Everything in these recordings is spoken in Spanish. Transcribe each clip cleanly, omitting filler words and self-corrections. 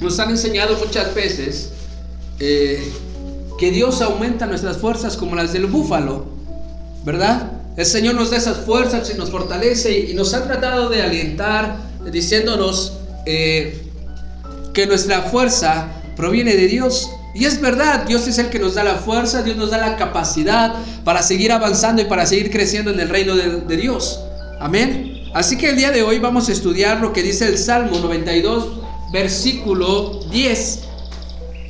nos han enseñado muchas veces que Dios aumenta nuestras fuerzas como las del búfalo, ¿verdad? El Señor nos da esas fuerzas y nos fortalece, y nos ha tratado de alentar diciéndonos que nuestra fuerza proviene de Dios. Y es verdad, Dios es el que nos da la fuerza, Dios nos da la capacidad para seguir avanzando y para seguir creciendo en el reino de Dios. Amén. Así que el día de hoy vamos a estudiar lo que dice el Salmo 92, versículo 10.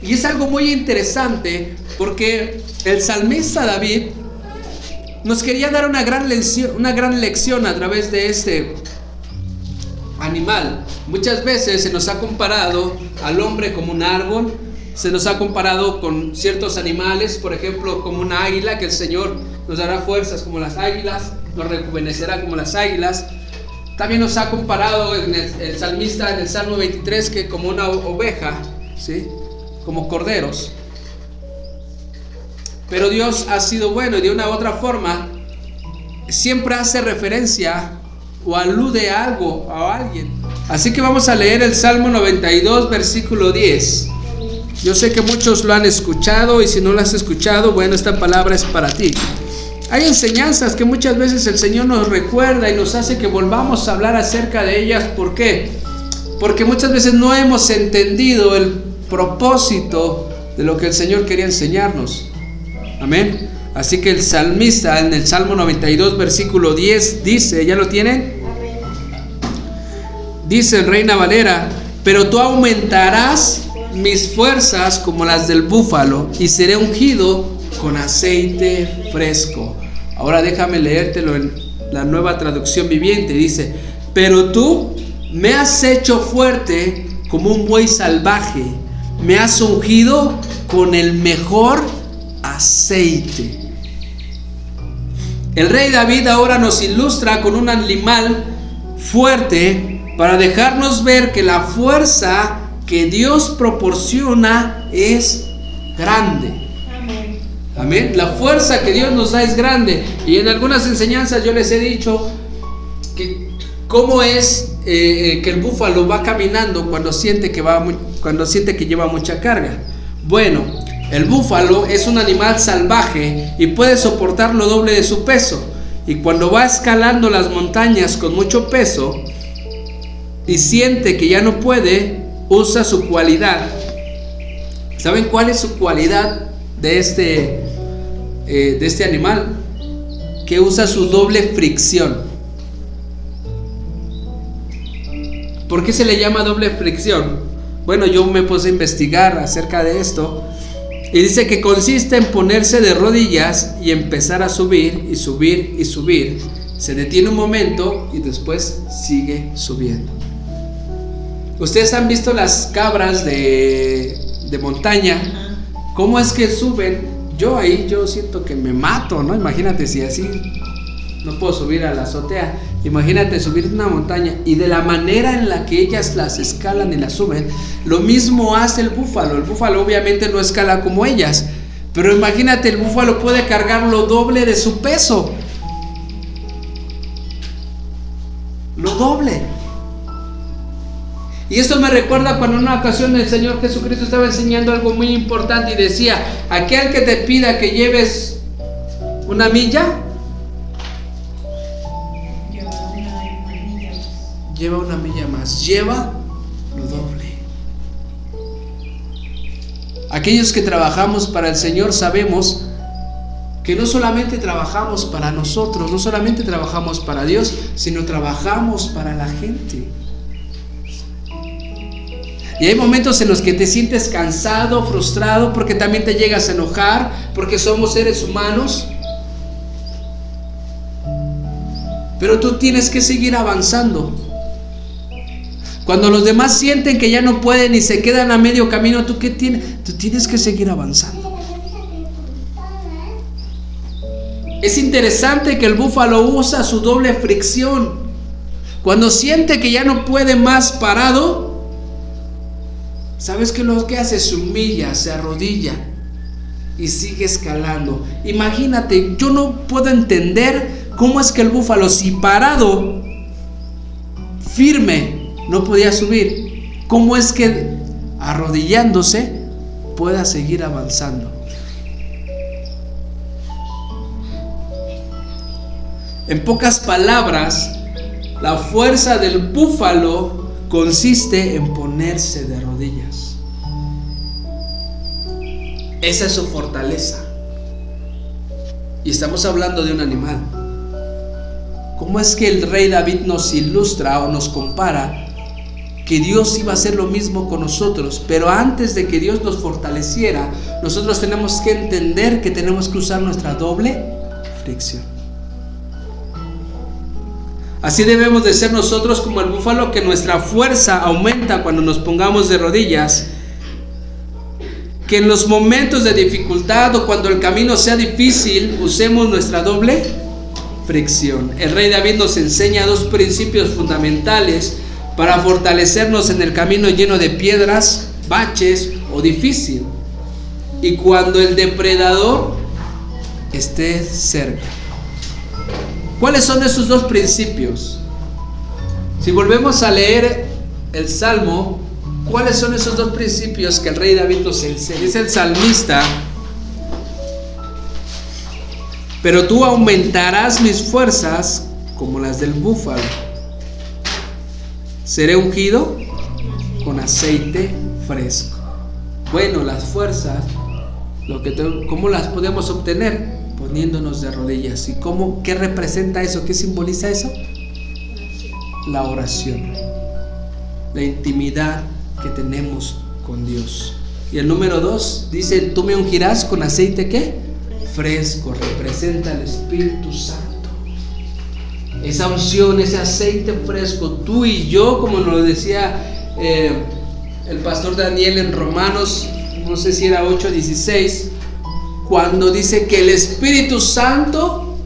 Y es algo muy interesante porque el salmista David nos quería dar una gran lección a través de este animal. Muchas veces se nos ha comparado al hombre como un árbol, se nos ha comparado con ciertos animales, por ejemplo, como una águila, que el Señor nos dará fuerzas como las águilas, nos rejuvenecerá como las águilas. También nos ha comparado el salmista en el Salmo 23 que como una oveja, ¿sí? Como corderos. Pero Dios ha sido bueno, y de una u otra forma siempre hace referencia o alude a algo o a alguien. Así que vamos a leer el Salmo 92, versículo 10. Yo sé que muchos lo han escuchado, y si no lo has escuchado, bueno, esta palabra es para ti. Hay enseñanzas que muchas veces el Señor nos recuerda y nos hace que volvamos a hablar acerca de ellas. ¿Por qué? Porque muchas veces no hemos entendido el propósito de lo que el Señor quería enseñarnos. Amén. Así que el salmista en el Salmo 92, versículo 10 dice, ¿ya lo tienen? Dice en Reina Valera: pero tú aumentarás mis fuerzas como las del búfalo, y seré ungido con aceite fresco. Ahora déjame leértelo en la Nueva Traducción Viviente. Dice: pero tú me has hecho fuerte como un buey salvaje, me has ungido con el mejor aceite. El rey David ahora nos ilustra con un animal fuerte para dejarnos ver que la fuerza que Dios proporciona es grande. Amén. Amén. La fuerza que Dios nos da es grande. Y en algunas enseñanzas yo les he dicho que cómo es que el búfalo va caminando cuando siente que lleva mucha carga. Bueno, el búfalo es un animal salvaje y puede soportar lo doble de su peso. Y cuando va escalando las montañas con mucho peso y siente que ya no puede, usa su cualidad. ¿Saben cuál es su cualidad de este animal? Que usa su doble fricción. ¿Por qué se le llama doble fricción? Bueno, yo me puse a investigar acerca de esto, y dice que consiste en ponerse de rodillas y empezar a subir y subir y subir. Se detiene un momento y después sigue subiendo. Ustedes han visto las cabras de montaña, cómo es que suben. Yo siento que me mato, ¿no? Imagínate si así no puedo subir a la azotea. Imagínate subir una montaña, y de la manera en la que ellas las escalan y las suben, lo mismo hace el búfalo. El búfalo obviamente no escala como ellas, pero imagínate, el búfalo puede cargar lo doble de su peso. Lo doble. Y esto me recuerda cuando en una ocasión el Señor Jesucristo estaba enseñando algo muy importante y decía: aquel que te pida que lleves una milla, lleva una milla más, lleva lo doble. Aquellos que trabajamos para el Señor sabemos que no solamente trabajamos para nosotros, no solamente trabajamos para Dios, sino trabajamos para la gente. Y hay momentos en los que te sientes cansado, frustrado, porque también te llegas a enojar, porque somos seres humanos. Pero tú tienes que seguir avanzando. Cuando los demás sienten que ya no pueden y se quedan a medio camino, ¿tú qué tienes? Tú tienes que seguir avanzando. Es interesante que el búfalo usa su doble fricción. Cuando siente que ya no puede más parado, ¿sabes qué es lo que hace? Se humilla, se arrodilla y sigue escalando. Imagínate, yo no puedo entender cómo es que el búfalo, si parado, firme, no podía subir. ¿Cómo es que arrodillándose, pueda seguir avanzando. En pocas palabras, la fuerza del búfalo consiste en ponerse de rodillas. Esa es su fortaleza. Y estamos hablando de un animal. ¿Cómo es que el rey David nos ilustra o nos compara que Dios iba a hacer lo mismo con nosotros? Pero antes de que Dios nos fortaleciera, nosotros tenemos que entender que tenemos que usar nuestra doble fricción. Así debemos de ser nosotros como el búfalo, que nuestra fuerza aumenta cuando nos pongamos de rodillas, que en los momentos de dificultad o cuando el camino sea difícil usemos nuestra doble fricción. El rey David nos enseña dos principios fundamentales para fortalecernos en el camino lleno de piedras, baches o difícil, y cuando el depredador esté cerca. ¿Cuáles son esos dos principios? Si volvemos a leer el Salmo, ¿cuáles son esos dos principios que el rey David nos enseña? Dice el salmista: pero tú aumentarás mis fuerzas como las del búfalo. Seré ungido con aceite fresco. Bueno, las fuerzas, ¿cómo las podemos obtener? Poniéndonos de rodillas. ¿Y qué representa eso? ¿Qué simboliza eso? La oración, la intimidad que tenemos con Dios. Y el número 2 dice: tú me ungirás con aceite ¿qué? Fresco. Representa el Espíritu Santo. Esa unción, ese aceite fresco, tú y yo, como nos lo decía el pastor Daniel en Romanos, no sé si era 8:16, cuando dice que el Espíritu Santo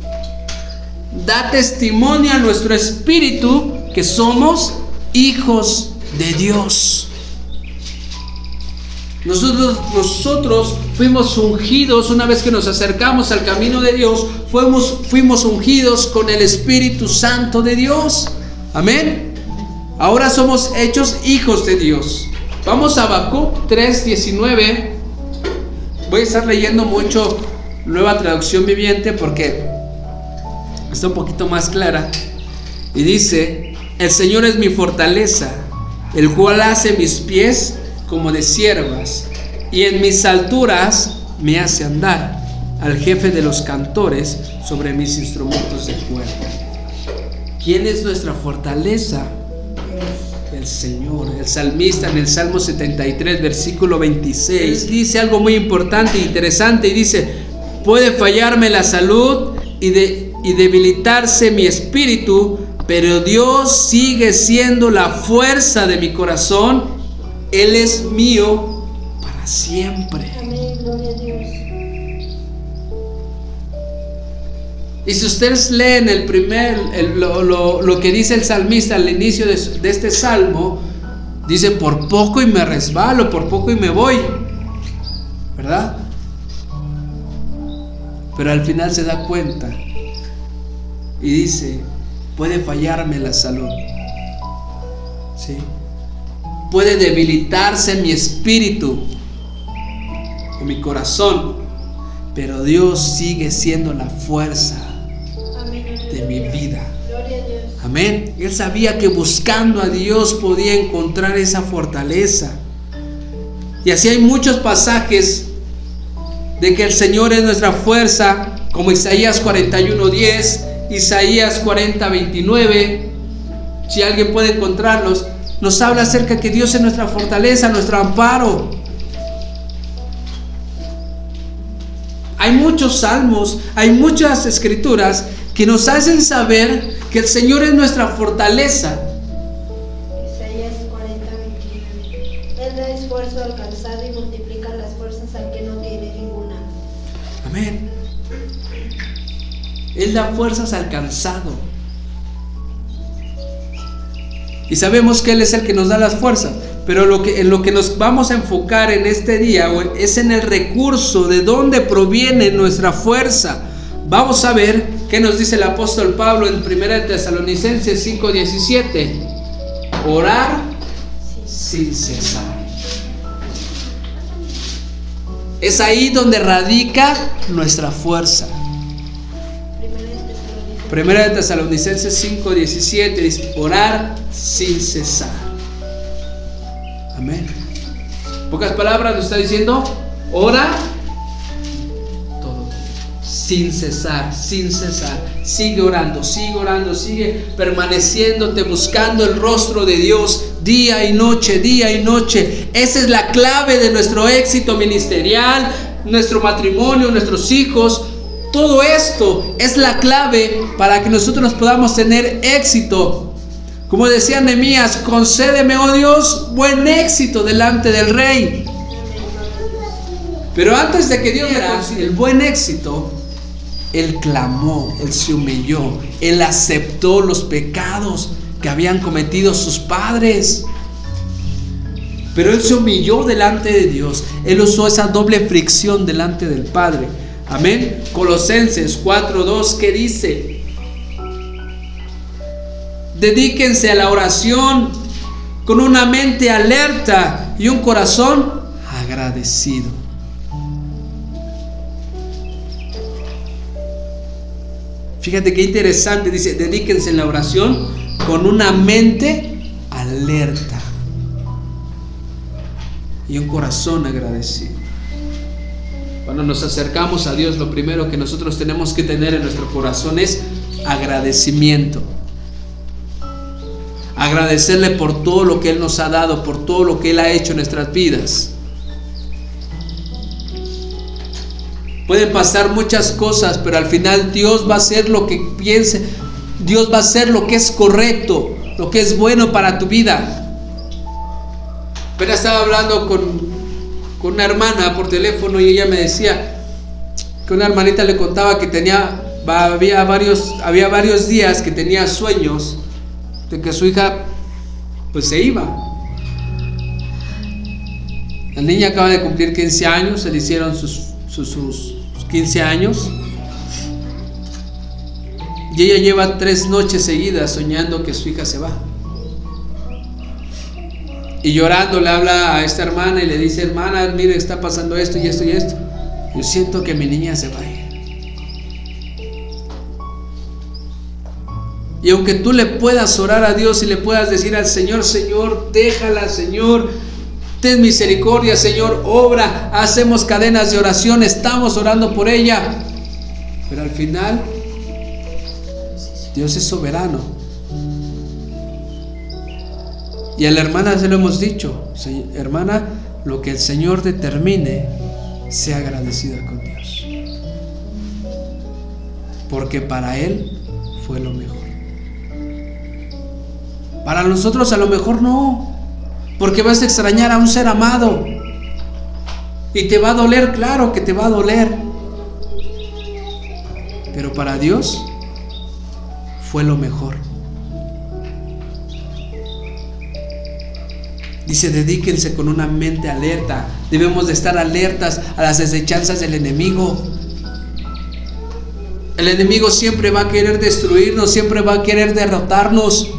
da testimonio a nuestro espíritu que somos hijos de Dios. Nosotros fuimos ungidos una vez que nos acercamos al camino de Dios. Fuimos ungidos con el Espíritu Santo de Dios. Amén. Ahora somos hechos hijos de Dios. Vamos a Habacuc 3:19. Voy a estar leyendo mucho Nueva Traducción Viviente porque está un poquito más clara. Y dice: el Señor es mi fortaleza, el cual hace mis pies como de ciervas, y en mis alturas me hace andar. Al jefe de los cantores sobre mis instrumentos de cuerda. ¿Quién es nuestra fortaleza? El Señor. El salmista en el Salmo 73, versículo 26, dice algo muy importante e interesante, y dice: puede fallarme la salud y debilitarse mi espíritu, pero Dios sigue siendo la fuerza de mi corazón. Él es mío para siempre. Amén, gloria a Dios. Y si ustedes leen lo que dice el salmista al inicio de este salmo, dice: por poco y me resbalo, por poco y me voy, ¿verdad? Pero al final se da cuenta y dice: puede fallarme la salud, ¿sí? Puede debilitarse mi espíritu o mi corazón, pero Dios sigue siendo la fuerza de mi vida. Amén. Él sabía que buscando a Dios podía encontrar esa fortaleza. Y así hay muchos pasajes de que el Señor es nuestra fuerza, como Isaías 41:10, Isaías 40:29. Si alguien puede encontrarlos, nos habla acerca que Dios es nuestra fortaleza, nuestro amparo. Hay muchos salmos, hay muchas escrituras que nos hacen saber que el Señor es nuestra fortaleza. Isaías 40:29. Él da esfuerzo al cansado y multiplica las fuerzas al que no tiene ninguna. Amén. Él da fuerzas al cansado. Y sabemos que Él es el que nos da las fuerzas. Pero en lo que nos vamos a enfocar en este día es en el recurso de dónde proviene nuestra fuerza. Vamos a ver qué nos dice el apóstol Pablo en 1 Tesalonicenses 5:17. Orar sin cesar. Es ahí donde radica nuestra fuerza. Primera de Tesalonicenses 5:17 dice: orar sin cesar. Amén. En pocas palabras nos está diciendo: ora todo, sin cesar, sin cesar. Sigue orando, sigue permaneciéndote, buscando el rostro de Dios día y noche, día y noche. Esa es la clave de nuestro éxito ministerial, nuestro matrimonio, nuestros hijos. Todo esto es la clave para que nosotros podamos tener éxito. Como decía Nehemías: concédeme, oh Dios, buen éxito delante del rey. Pero antes de que Dios diera el buen éxito, Él clamó, Él se humilló, Él aceptó los pecados que habían cometido sus padres. Pero Él se humilló delante de Dios. Él usó esa doble fricción delante del Padre. Amén. Colosenses 4:2, ¿qué dice? Dedíquense a la oración con una mente alerta y un corazón agradecido. Fíjate qué interesante, dice: dedíquense en la oración con una mente alerta y un corazón agradecido. Cuando nos acercamos a Dios, lo primero que nosotros tenemos que tener en nuestro corazón es agradecimiento. Agradecerle por todo lo que Él nos ha dado, por todo lo que Él ha hecho en nuestras vidas. Pueden pasar muchas cosas, pero al final Dios va a hacer lo que piense. Dios va a hacer lo que es correcto, lo que es bueno para tu vida. Pero estaba hablando con una hermana por teléfono y ella me decía que una hermanita le contaba que había varios días que tenía sueños de que su hija pues se iba. La niña acaba de cumplir 15 años, se le hicieron sus 15 años y ella lleva 3 noches seguidas soñando que su hija se va. Y llorando le habla a esta hermana y le dice: hermana, mire, está pasando esto y esto y esto. Yo siento que mi niña se va a ir. Y aunque tú le puedas orar a Dios y le puedas decir al Señor: Señor, déjala, Señor, ten misericordia, Señor, obra, hacemos cadenas de oración, estamos orando por ella. Pero al final, Dios es soberano. Y a la hermana se lo hemos dicho: hermana, lo que el Señor determine, sea agradecida con Dios, porque para Él fue lo mejor. Para nosotros a lo mejor no, porque vas a extrañar a un ser amado y te va a doler, claro que te va a doler, pero para Dios fue lo mejor. Dice: dedíquense con una mente alerta. Debemos de estar alertas a las acechanzas del enemigo. El enemigo siempre va a querer destruirnos, siempre va a querer derrotarnos.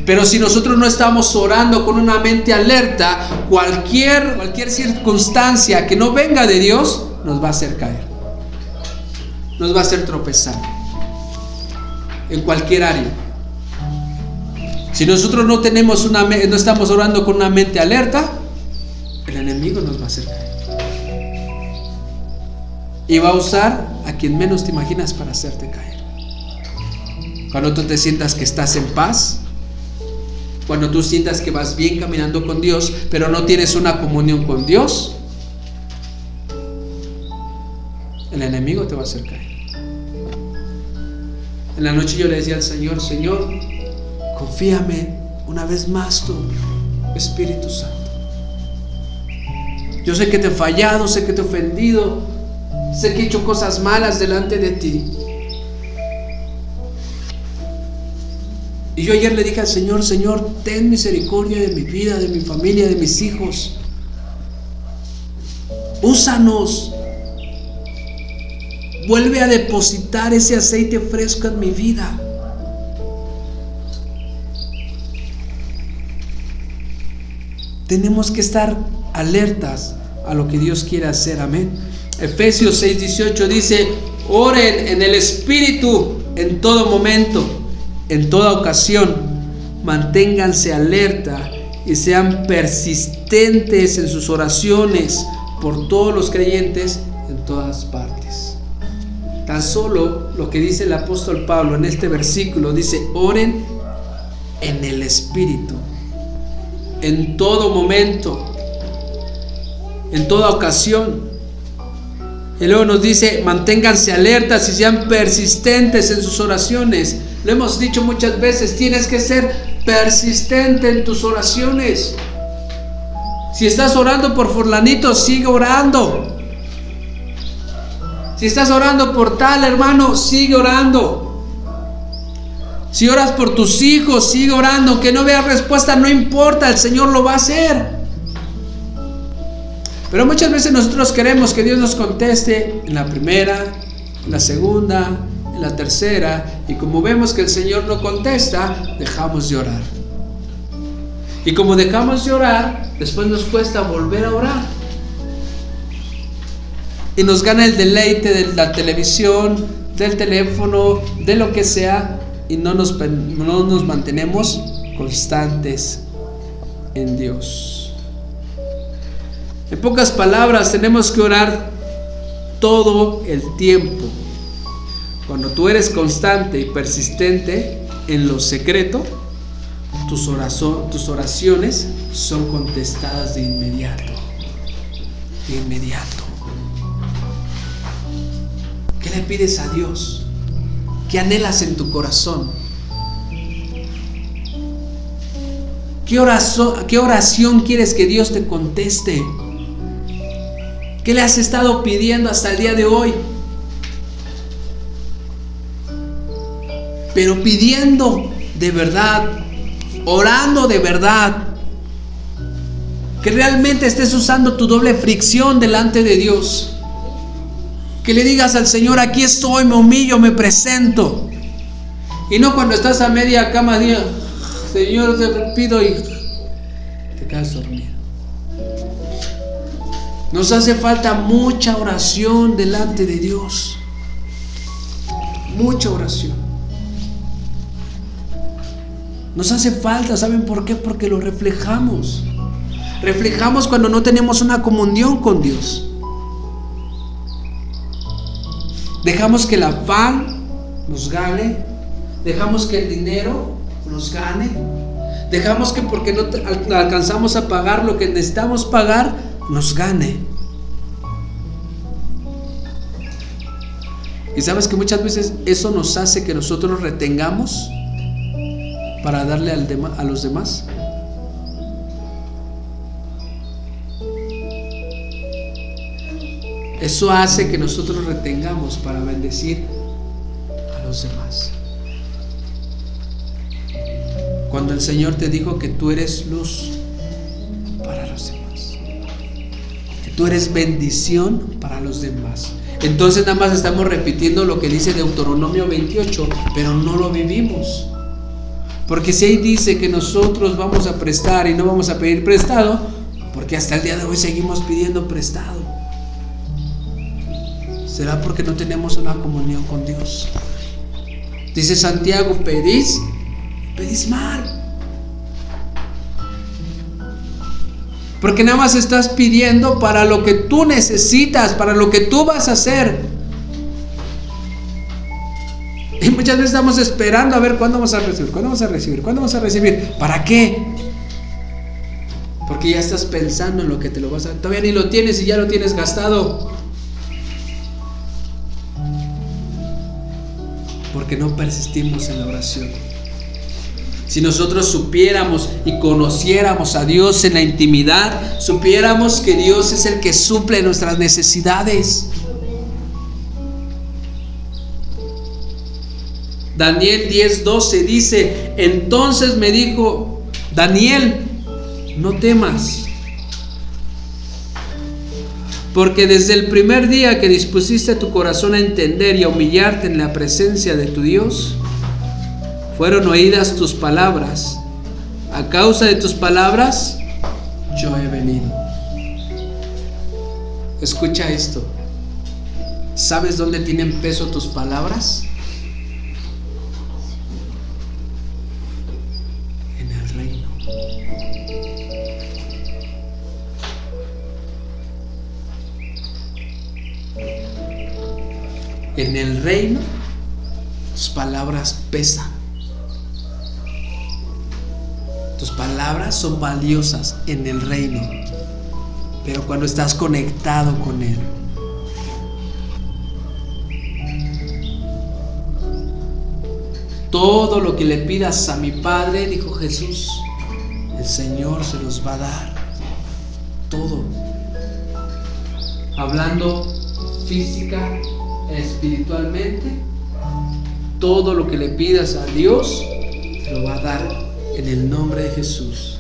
Pero si nosotros no estamos orando con una mente alerta, cualquier circunstancia que no venga de Dios nos va a hacer caer, nos va a hacer tropezar en cualquier área. Si nosotros no estamos orando con una mente alerta, el enemigo nos va a hacer caer. Y va a usar a quien menos te imaginas para hacerte caer. Cuando tú te sientas que estás en paz, cuando tú sientas que vas bien caminando con Dios, pero no tienes una comunión con Dios, el enemigo te va a hacer caer. En la noche yo le decía al Señor: Señor, confíame una vez más tú, Espíritu Santo. Yo sé que te he fallado, sé que te he ofendido, sé que he hecho cosas malas delante de ti. Y yo ayer le dije al Señor: Señor, ten misericordia de mi vida, de mi familia, de mis hijos. Úsanos. Vuelve a depositar ese aceite fresco en mi vida. Tenemos que estar alertas a lo que Dios quiere hacer. Amén. Efesios 6:18 dice: oren en el Espíritu en todo momento, en toda ocasión. Manténganse alerta y sean persistentes en sus oraciones por todos los creyentes en todas partes. Tan solo lo que dice el apóstol Pablo en este versículo, dice: oren en el Espíritu en todo momento, en toda ocasión. Y luego nos dice: manténganse alertas y sean persistentes en sus oraciones. Lo hemos dicho muchas veces, tienes que ser persistente en tus oraciones. Si estás orando por fulanito, sigue orando. Si estás orando por tal hermano, sigue orando. Si oras por tus hijos, sigue orando. Aunque no veas respuesta, no importa, el Señor lo va a hacer. Pero muchas veces nosotros queremos que Dios nos conteste en la primera, en la segunda, en la tercera, y como vemos que el Señor no contesta, dejamos de orar. Y como dejamos de orar, después nos cuesta volver a orar. Y nos gana el deleite de la televisión, del teléfono, de lo que sea, y no nos mantenemos constantes en Dios. En pocas palabras, tenemos que orar todo el tiempo. Cuando tú eres constante y persistente en lo secreto, tus oraciones son contestadas de inmediato. De inmediato. ¿Qué le pides a Dios? ¿Qué anhelas en tu corazón? ¿Qué oración quieres que Dios te conteste? ¿Qué le has estado pidiendo hasta el día de hoy? Pero pidiendo de verdad, orando de verdad, que realmente estés usando tu doble fricción delante de Dios. Que le digas al Señor: aquí estoy, me humillo, me presento. Y no cuando estás a media cama, diga: Señor, te pido, y te quedas dormido. Nos hace falta mucha oración delante de Dios. Mucha oración. Nos hace falta, ¿saben por qué? Porque lo reflejamos. Reflejamos cuando no tenemos una comunión con Dios. Dejamos que el afán nos gane. Dejamos que el dinero nos gane. Dejamos que porque no alcanzamos a pagar lo que necesitamos pagar, nos gane. Y sabes que muchas veces eso nos hace que nosotros retengamos para darle a los demás. Eso hace que nosotros retengamos para bendecir a los demás. Cuando el Señor te dijo que tú eres luz para los demás, que tú eres bendición para los demás, entonces nada más estamos repitiendo lo que dice Deuteronomio 28, pero no lo vivimos. Porque si ahí dice que nosotros vamos a prestar y no vamos a pedir prestado, porque hasta el día de hoy seguimos pidiendo prestado. ¿Será porque no tenemos una comunión con Dios? Dice Santiago: pedís mal. Porque nada más estás pidiendo para lo que tú necesitas, para lo que tú vas a hacer. Y muchas veces estamos esperando a ver cuándo vamos a recibir, cuándo vamos a recibir, cuándo vamos a recibir. ¿Para qué? Porque ya estás pensando en lo que te lo vas a... Todavía ni lo tienes y ya lo tienes gastado. Porque no persistimos en la oración. Si nosotros supiéramos y conociéramos a Dios en la intimidad, supiéramos que Dios es el que suple nuestras necesidades. Daniel 10:12 dice: entonces me dijo Daniel, no temas, porque desde el primer día que dispusiste tu corazón a entender y a humillarte en la presencia de tu Dios, fueron oídas tus palabras. A causa de tus palabras yo he venido. Escucha esto. ¿Sabes dónde tienen peso tus palabras? En el reino. En el reino, tus palabras pesan. Tus palabras son valiosas en el reino, pero cuando estás conectado con Él. Todo lo que le pidas a mi Padre, dijo Jesús, el Señor se los va a dar. Todo. Hablando física, espiritualmente, todo lo que le pidas a Dios, te lo va a dar en el nombre de Jesús.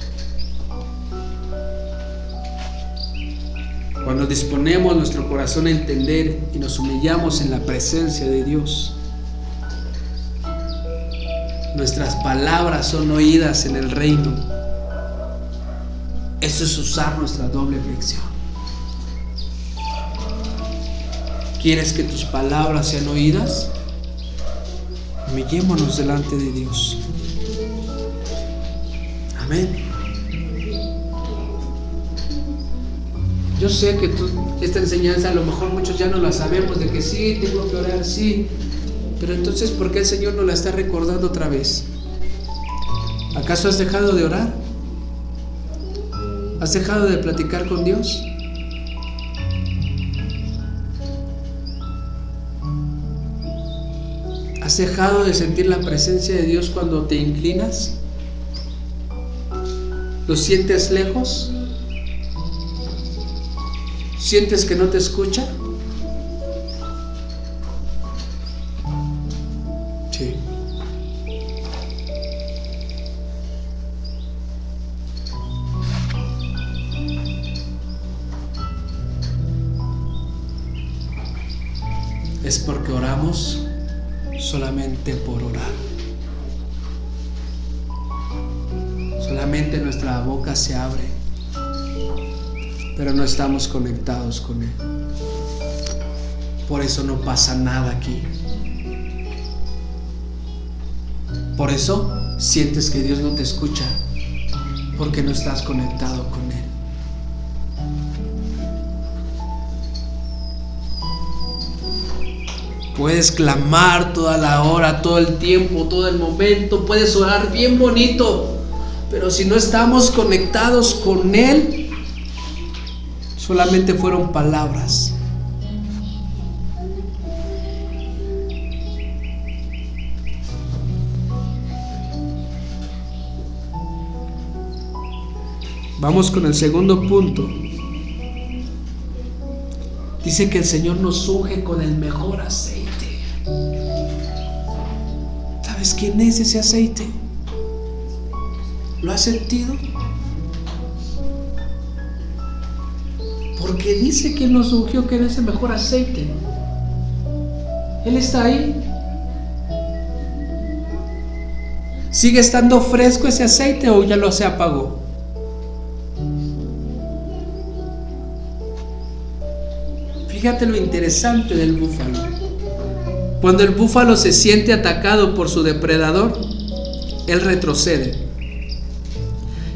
Cuando disponemos nuestro corazón a entender y nos humillamos en la presencia de Dios, nuestras palabras son oídas en el reino. Eso es usar nuestra doble flexión. ¿Quieres que tus palabras sean oídas? Humillémonos delante de Dios. Amén. Yo sé que esta enseñanza a lo mejor muchos ya no la sabemos, de que sí, tengo que orar, sí. Pero entonces, ¿por qué el Señor nos la está recordando otra vez? ¿Acaso has dejado de orar? ¿Has dejado de platicar con Dios? ¿Has dejado de sentir la presencia de Dios cuando te inclinas? ¿Lo sientes lejos? ¿Sientes que no te escucha? Sí. Es porque oramos solamente por orar. Solamente nuestra boca se abre, pero no estamos conectados con Él. Por eso no pasa nada aquí. Por eso sientes que Dios no te escucha, porque no estás conectado con Él. Puedes clamar toda la hora, todo el tiempo, todo el momento. Puedes orar bien bonito, pero si no estamos conectados con Él, solamente fueron palabras. Vamos con el segundo punto. Dice que el Señor nos unge con el mejor aceite. ¿Sabes quién es ese aceite? ¿Lo has sentido? Porque dice que Él nos ungió, que es el mejor aceite. Él está ahí. ¿Sigue estando fresco ese aceite o ya se apagó? Fíjate lo interesante del búfalo. Cuando el búfalo se siente atacado por su depredador, él retrocede.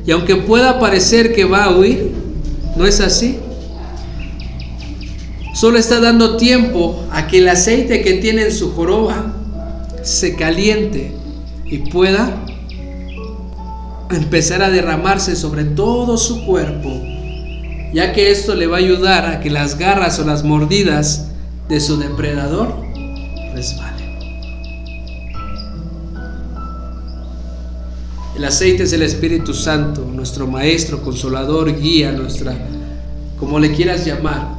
Y aunque pueda parecer que va a huir, no es así. Solo está dando tiempo a que el aceite que tiene en su joroba se caliente y pueda empezar a derramarse sobre todo su cuerpo, ya que esto le va a ayudar a que las garras o las mordidas de su depredador resbalen. El aceite es el Espíritu Santo, nuestro maestro, consolador, guía, como le quieras llamar.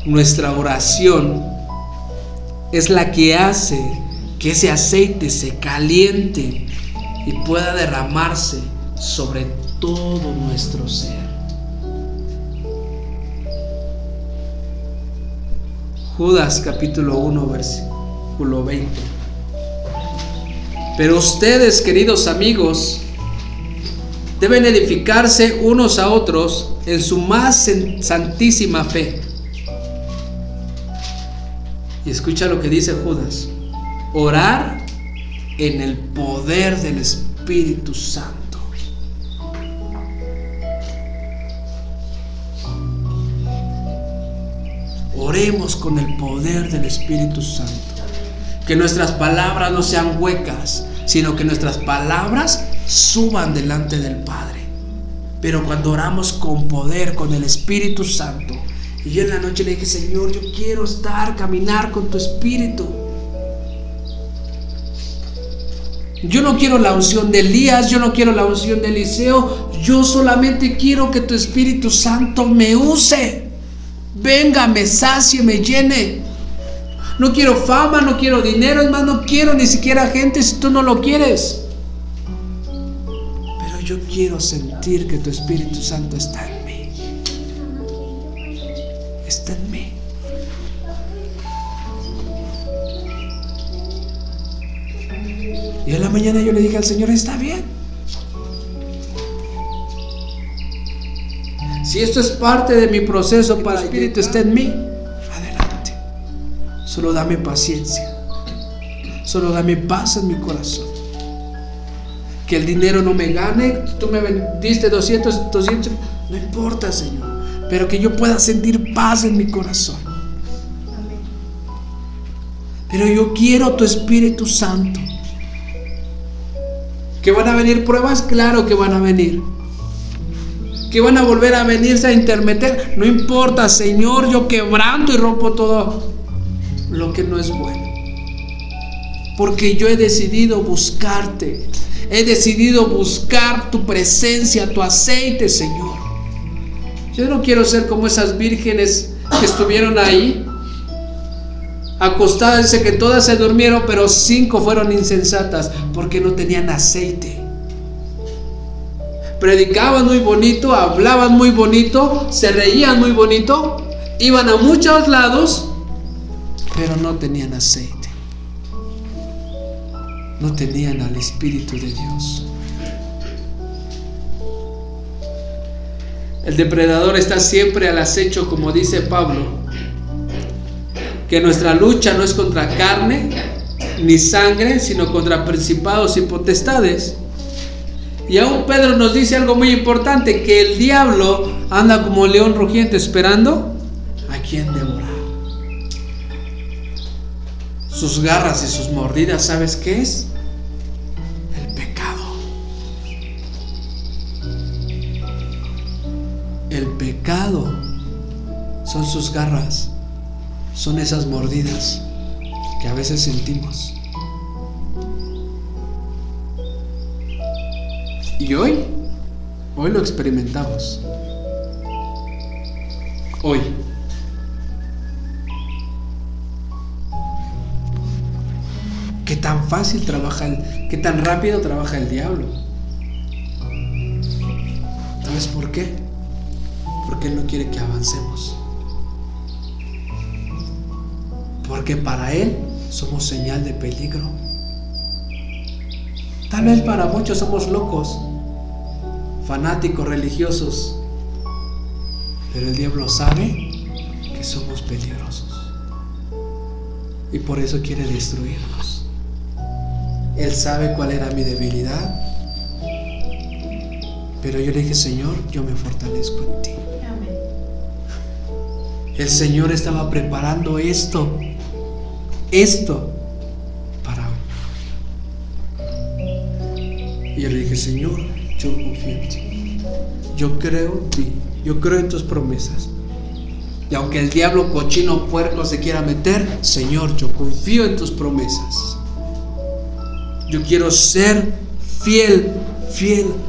Nuestra oración es la que hace que ese aceite se caliente y pueda derramarse sobre todo nuestro ser. Judas capítulo 1 versículo 20. Pero ustedes, queridos amigos, deben edificarse unos a otros en su más santísima fe. Y escucha lo que dice Judas: orar en el poder del Espíritu Santo. Oremos con el poder del Espíritu Santo. Que nuestras palabras no sean huecas, sino que nuestras palabras suban delante del Padre. Pero cuando oramos con poder, con el Espíritu Santo. Y yo en la noche le dije: Señor, yo quiero caminar con tu Espíritu. Yo no quiero la unción de Elías, yo no quiero la unción de Eliseo. Yo solamente quiero que tu Espíritu Santo me use. Venga, me sacie, me llene. No quiero fama, no quiero dinero, es más, no quiero ni siquiera gente si tú no lo quieres. Pero yo quiero sentir que tu Espíritu Santo está en mí. Está en mí. Y en la mañana yo le dije al Señor: está bien. Si esto es parte de mi proceso para que el Espíritu esté en mí, adelante. Solo dame paciencia. Solo dame paz en mi corazón. Que el dinero no me gane. Tú me vendiste 200, no importa, Señor. Pero que yo pueda sentir paz en mi corazón. Pero yo quiero tu Espíritu Santo. ¿Que van a venir pruebas? Claro que van a venir. ¿Que van a volver a venirse a intermeter? No importa, Señor, yo quebranto y rompo todo lo que no es bueno. Porque yo he decidido buscarte. He decidido buscar tu presencia, tu aceite, Señor. Yo no quiero ser como esas vírgenes que estuvieron ahí acostadas. Dice que todas se durmieron, pero 5 fueron insensatas porque no tenían aceite. Predicaban muy bonito, hablaban muy bonito, se reían muy bonito, iban a muchos lados, pero no tenían aceite. No tenían al Espíritu de Dios. El depredador está siempre al acecho, como dice Pablo, que nuestra lucha no es contra carne ni sangre, sino contra principados y potestades. Y aún Pedro nos dice algo muy importante: que el diablo anda como león rugiente esperando a quien devorar. Sus garras y sus mordidas, ¿sabes qué es? El pecado. El pecado son sus garras, son esas mordidas que a veces sentimos. Y hoy lo experimentamos. Hoy. Qué tan fácil trabaja qué tan rápido trabaja el diablo. ¿Sabes por qué? Porque él no quiere que avancemos. Porque para él somos señal de peligro. Tal vez para muchos somos locos, fanáticos, religiosos, pero el diablo sabe que somos peligrosos y por eso quiere destruirnos. Él sabe cuál era mi debilidad, pero yo le dije: Señor, yo me fortalezco en ti. Amén. El Señor estaba preparando esto para hoy. Y yo le dije: Señor, yo confío en ti. Yo creo en ti. Yo creo en tus promesas. Y aunque el diablo cochino puerco se quiera meter, Señor, yo confío en tus promesas. Yo quiero ser fiel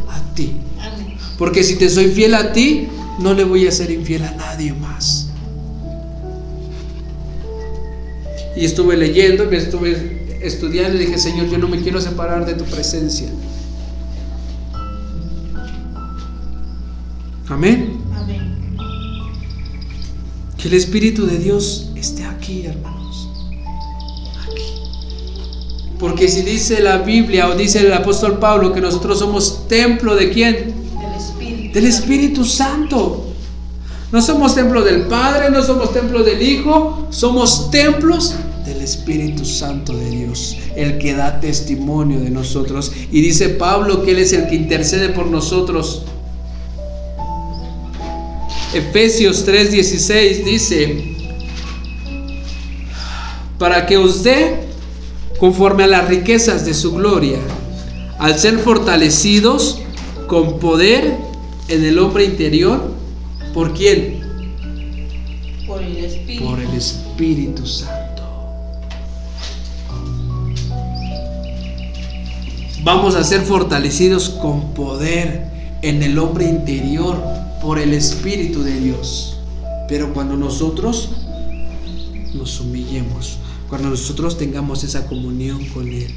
a ti. Amén. Porque si te soy fiel a ti, no le voy a ser infiel a nadie más. Y estuve leyendo, me estuve estudiando y dije: Señor, yo no me quiero separar de tu presencia. Amén. Amén. Que el Espíritu de Dios esté aquí, hermanos. Aquí. Porque si dice la Biblia o dice el apóstol Pablo que nosotros somos templo de ¿quién? Del Espíritu. del Espíritu Santo. No somos templo del Padre, no somos templo del Hijo, somos templos del Espíritu Santo de Dios, el que da testimonio de nosotros. Y dice Pablo que Él es el que intercede por nosotros. Efesios 3:16 dice: para que os dé conforme a las riquezas de su gloria, al ser fortalecidos con poder en el hombre interior. ¿Por quién? Por el Espíritu. Por el Espíritu Santo. Vamos a ser fortalecidos con poder en el hombre interior por el Espíritu de Dios. Pero cuando nosotros nos humillemos, cuando nosotros tengamos esa comunión con Él,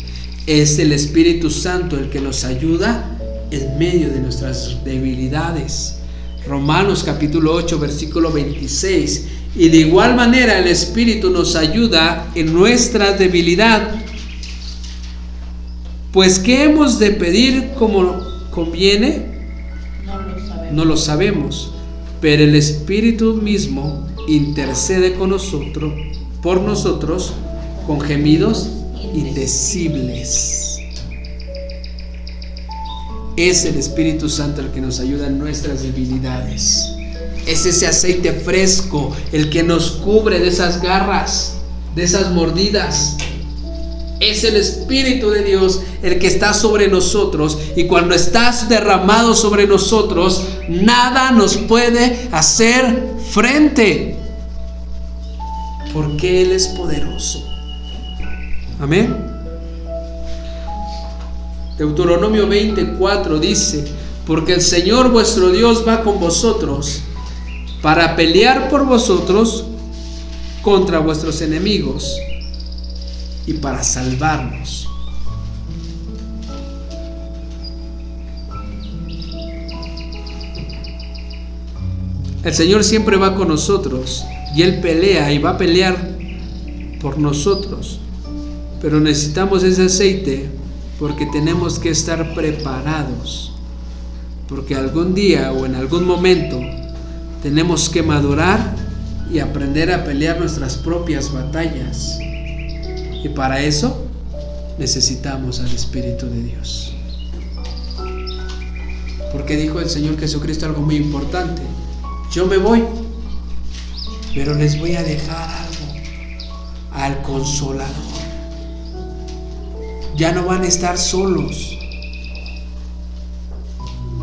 es el Espíritu Santo el que nos ayuda en medio de nuestras debilidades. Romanos capítulo 8 versículo 26. Y de igual manera el Espíritu nos ayuda en nuestra debilidad. Pues ¿qué hemos de pedir como conviene? No lo sabemos, pero el Espíritu mismo intercede con nosotros, por nosotros, con gemidos indecibles. Es el Espíritu Santo el que nos ayuda en nuestras debilidades. Es ese aceite fresco el que nos cubre de esas garras, de esas mordidas. Es el Espíritu de Dios el que está sobre nosotros, y cuando estás derramado sobre nosotros, nada nos puede hacer frente, porque Él es poderoso. Amén. Deuteronomio 20:4 dice: porque el Señor vuestro Dios va con vosotros para pelear por vosotros contra vuestros enemigos y para salvarnos. El Señor siempre va con nosotros y Él pelea y va a pelear por nosotros, pero necesitamos ese aceite porque tenemos que estar preparados, porque algún día o en algún momento tenemos que madurar y aprender a pelear nuestras propias batallas. Y para eso necesitamos al Espíritu de Dios. Porque dijo el Señor Jesucristo algo muy importante: yo me voy, pero les voy a dejar algo, al Consolador. Ya no van a estar solos.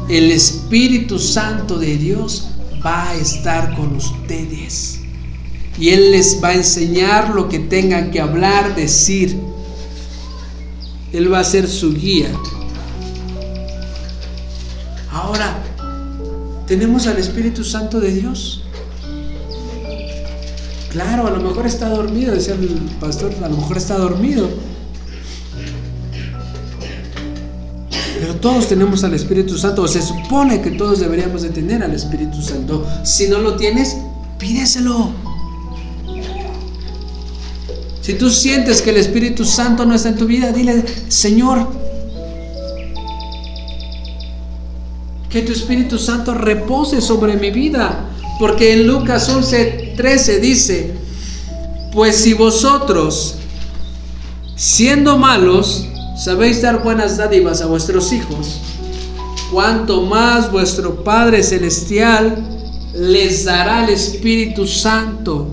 El Espíritu Santo de Dios va a estar con ustedes. Y Él les va a enseñar lo que tengan que hablar, decir. Él va a ser su guía. Ahora, ¿tenemos al Espíritu Santo de Dios? Claro, a lo mejor está dormido, decía el pastor, a lo mejor está dormido. Pero todos tenemos al Espíritu Santo, o se supone que todos deberíamos de tener al Espíritu Santo. Si no lo tienes, pídeselo. Si tú sientes que el Espíritu Santo no está en tu vida, dile: Señor, que tu Espíritu Santo repose sobre mi vida. Porque en Lucas 11:13 dice: pues si vosotros, siendo malos, sabéis dar buenas dádivas a vuestros hijos, cuánto más vuestro Padre Celestial les dará el Espíritu Santo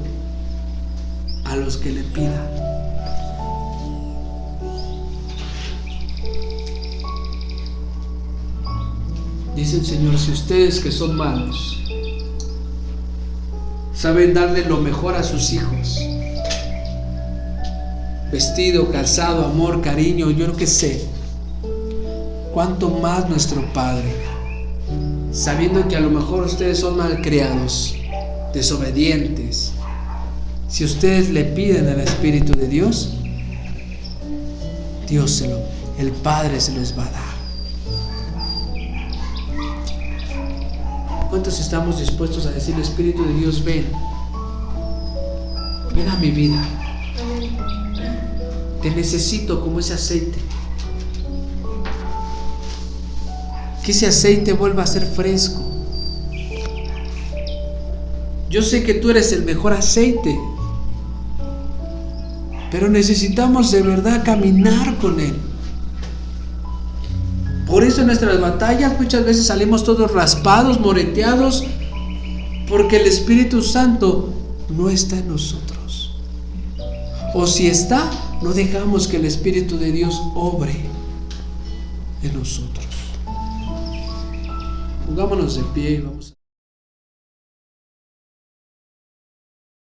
a los que le pidan. Dice el Señor: si ustedes que son malos saben darle lo mejor a sus hijos, vestido, calzado, amor, cariño, yo lo que sé, cuánto más nuestro Padre, sabiendo que a lo mejor ustedes son malcriados, desobedientes, si ustedes le piden al Espíritu de Dios, el Padre se los va a dar. ¿Cuántos estamos dispuestos a decir: Espíritu de Dios, ven a mi vida? Te necesito como ese aceite. Que ese aceite vuelva a ser fresco. yo sé que tú eres el mejor aceite, pero necesitamos de verdad caminar con Él. Por eso en nuestras batallas muchas veces salimos todos raspados, moreteados, porque el Espíritu Santo no está en nosotros. O si está, no dejamos que el Espíritu de Dios obre en nosotros. Pongámonos de pie y vamos a